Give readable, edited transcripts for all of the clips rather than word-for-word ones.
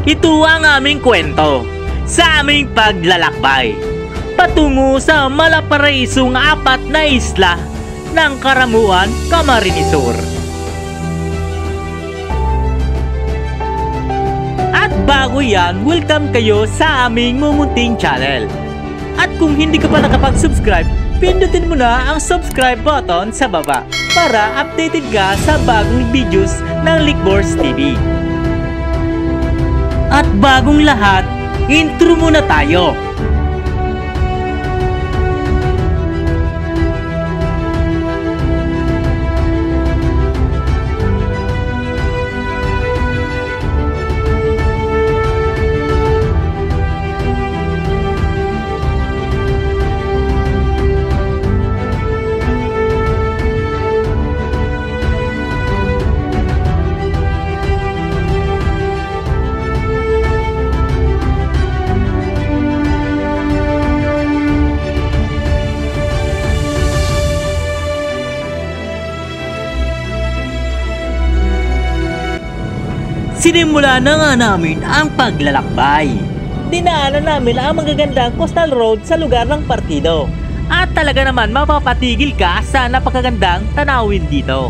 Ito ang aming kwento sa aming paglalakbay patungo sa malaparaisong 4 na isla ng Karamuan, Camarines Sur. At bago yan, welcome kayo sa aming mumunting channel. At kung hindi ka pa nakapag-subscribe, pindutin mo na ang subscribe button sa baba para updated ka sa bagong videos ng Likbors TV. At bagong lahat, intro muna tayo. Sinimula na nga namin ang paglalakbay. Dinaanan namin ang magagandang coastal road sa lugar ng partido. At talaga naman mapapatigil ka sa napakagandang tanawin dito.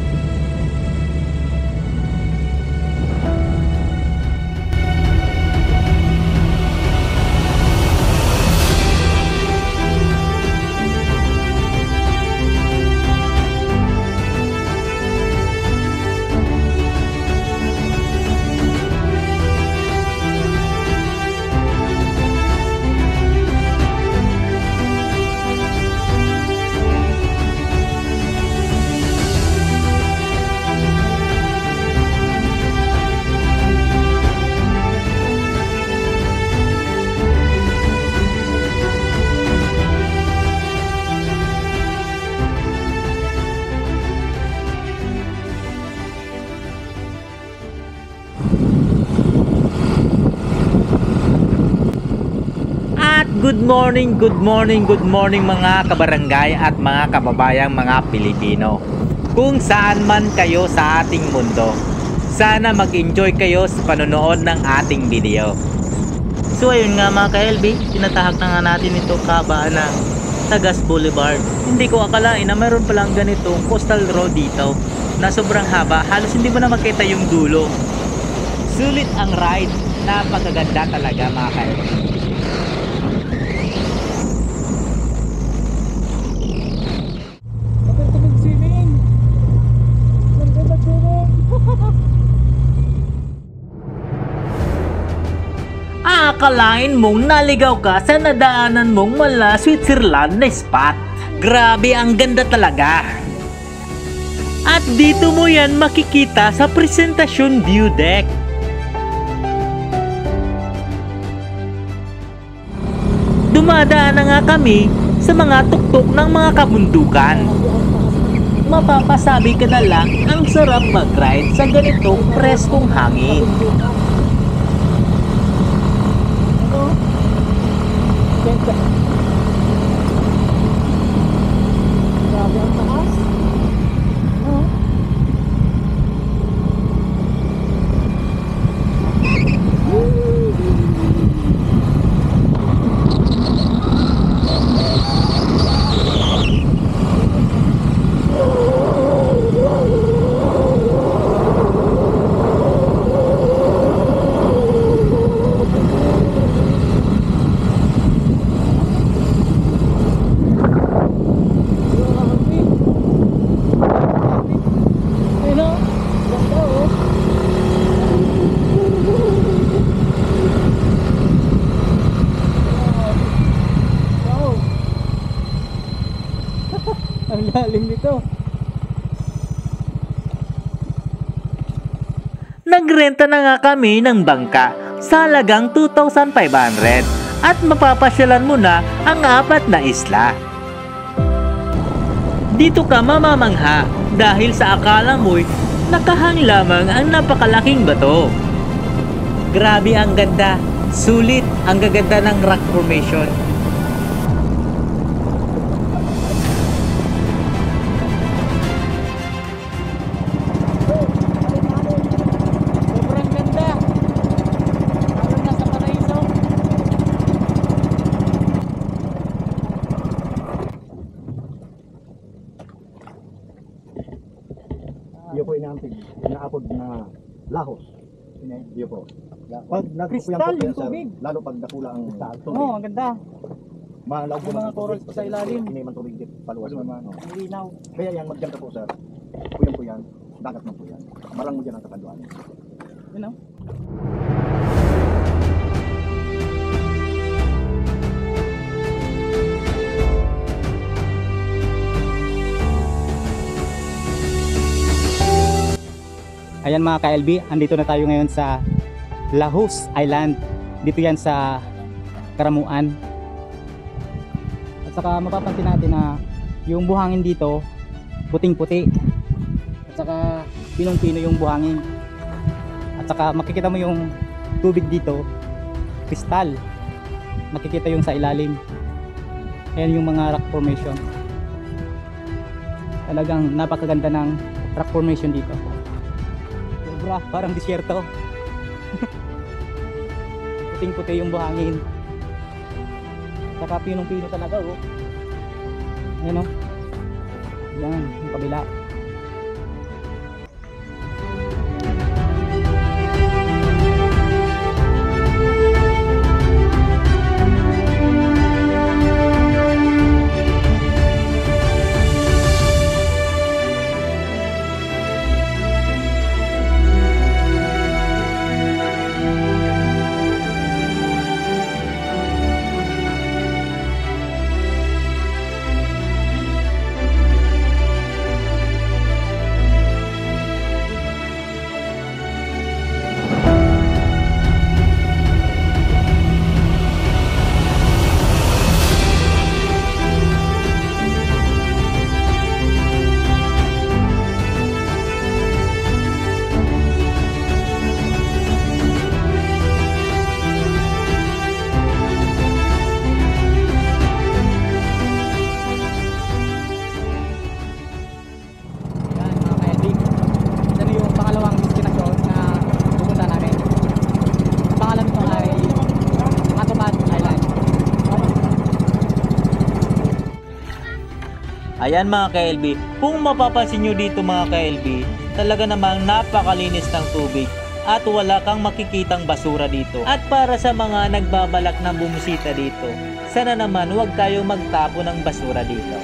Good morning mga kabarangay at mga kababayang mga Pilipino. Kung saan man kayo sa ating mundo, sana mag-enjoy kayo sa panonood ng ating video. So ayun nga mga ka-LB, tinatahak na nga natin ito kabaan ng Tagas Boulevard. Hindi ko akalain na mayroon palang ganitong coastal road dito na sobrang haba, halos hindi mo na makita yung dulo. Sulit ang ride, napakaganda talaga mga ka-LB. Akalain mong naligaw ka sa nadaanan mong mala Switzerland na spot. Grabe, ang ganda talaga. At dito mo yan makikita sa presentasyon view deck. Dumadaan na nga kami sa mga tuktok ng mga kabundukan. Mapapasabi ka na lang, ang sarap mag-ride sa ganitong preskong hangin. Grabe ang taas. Ang lalim nito. Nagrenta na nga kami ng bangka sa halagang 2,500 at mapapasyalan mo na ang 4 na isla. Dito ka mamamangha dahil sa akala mo'y nakahang lamang ang napakalaking bato. Grabe ang ganda, sulit ang gaganda ng rock formation. Sobrang ganda. Iyo po. Pag Kristal nagpupuyang po yung yan, sir, tubig. lalo pag nakula ang tubig. Oo, ang ganda. Malaw po Yung mga ng tubig. corals pa sa ilalim. Hindi man tubig paluwas naman. No. Ang linaw. Kaya yan, magdiyan ka po, sir. Puyang po yan. Dagat man po yan. Marang mo dyan ang katanduan. Yun o. Ayan mga ka-LB, andito na tayo ngayon sa Lahus Island. Dito yan sa Karamuan. At saka mapapansin natin na yung buhangin dito puting-puti. At saka pinong-pino yung buhangin. At saka makikita mo yung tubig dito, kristal. Makikita yung sa ilalim. Ayan yung mga rock formation. Talagang napakaganda ng rock formation dito. Sobra, parang disyerto. Puting-puti yung buhangin. Saka pinong-pino talaga oh. Ayan oh. Yan, yung kabila. Ayan mga ka-LB, kung mapapansin nyo dito mga ka-LB, talaga namang napakalinis ng tubig at wala kang makikitang basura dito. At para sa mga nagbabalak na bumisita dito, sana naman huwag kayong magtapo ng basura dito.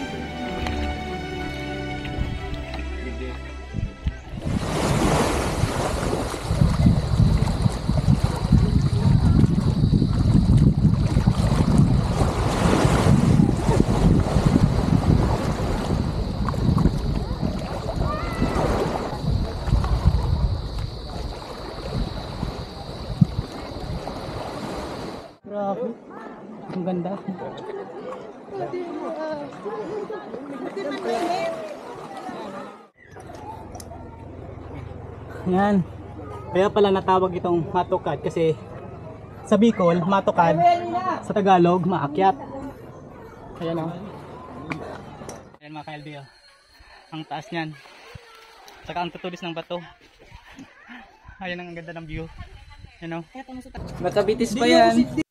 Grabe. Ang ganda. Yan. Kaya pala natawag itong matokad kasi sa Bicol, matokad, sa Tagalog, maakyat. Ayan o. Ayan mga ka-LB o. Ang taas niyan. Saka ang tutulis ng bato. Ayan ang ganda ng view. Ayan o. Matabitis pa yan.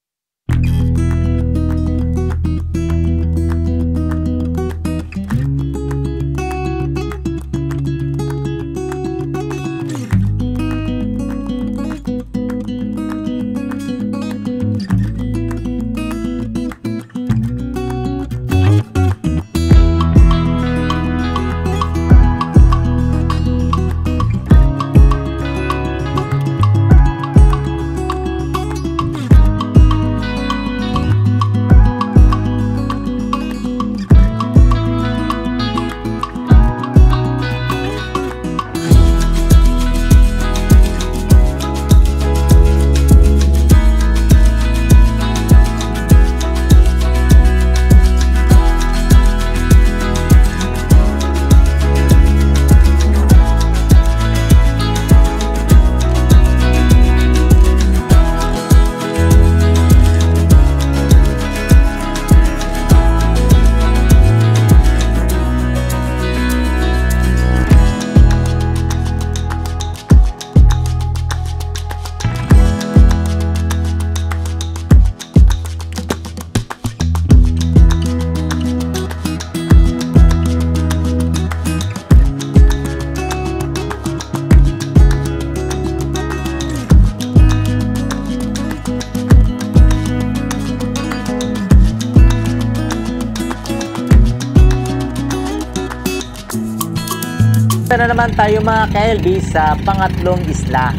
na naman tayo mga ka-LB sa pangatlong isla.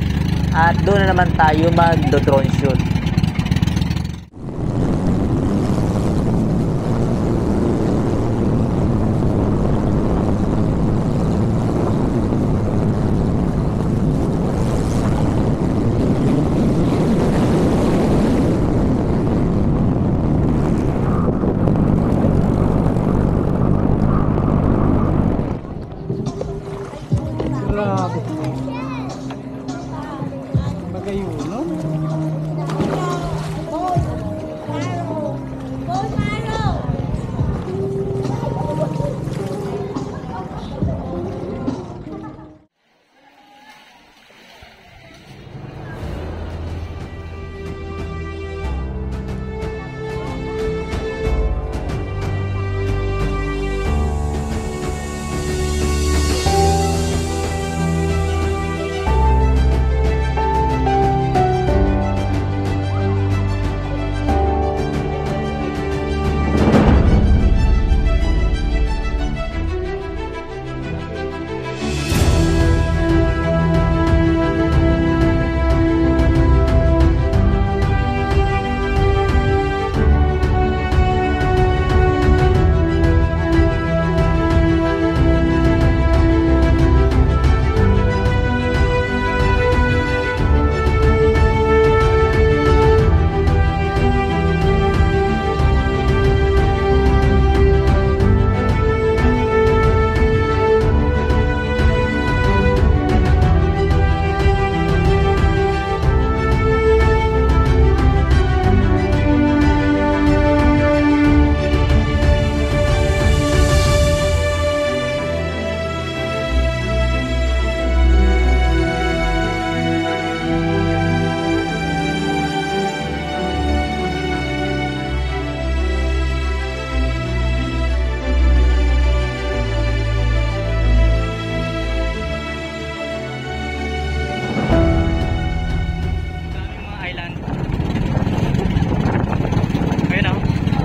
At doon na naman tayo mag-drone shoot. Grabe. Bagay yun, no?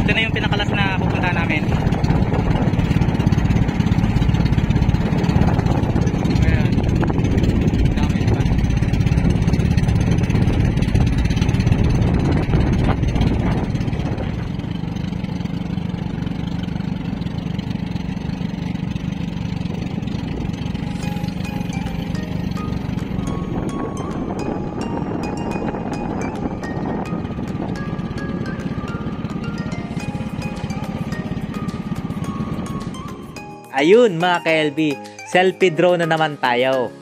Ito na yung pinakalas na pupunta namin. Ayan. Dami pa. Ayun mga ka-LB, selfie drone na naman tayo.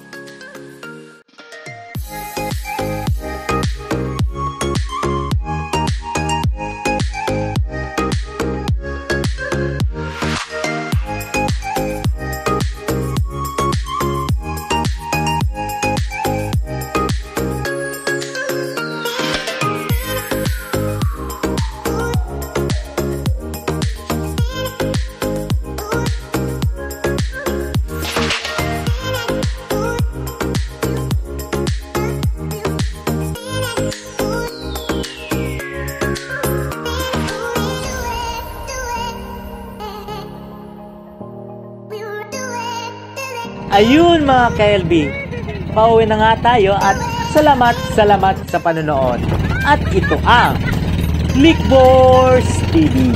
Ayun mga ka-LB, pauwi na nga tayo at salamat sa panonood. At ito ang Clickboards TV.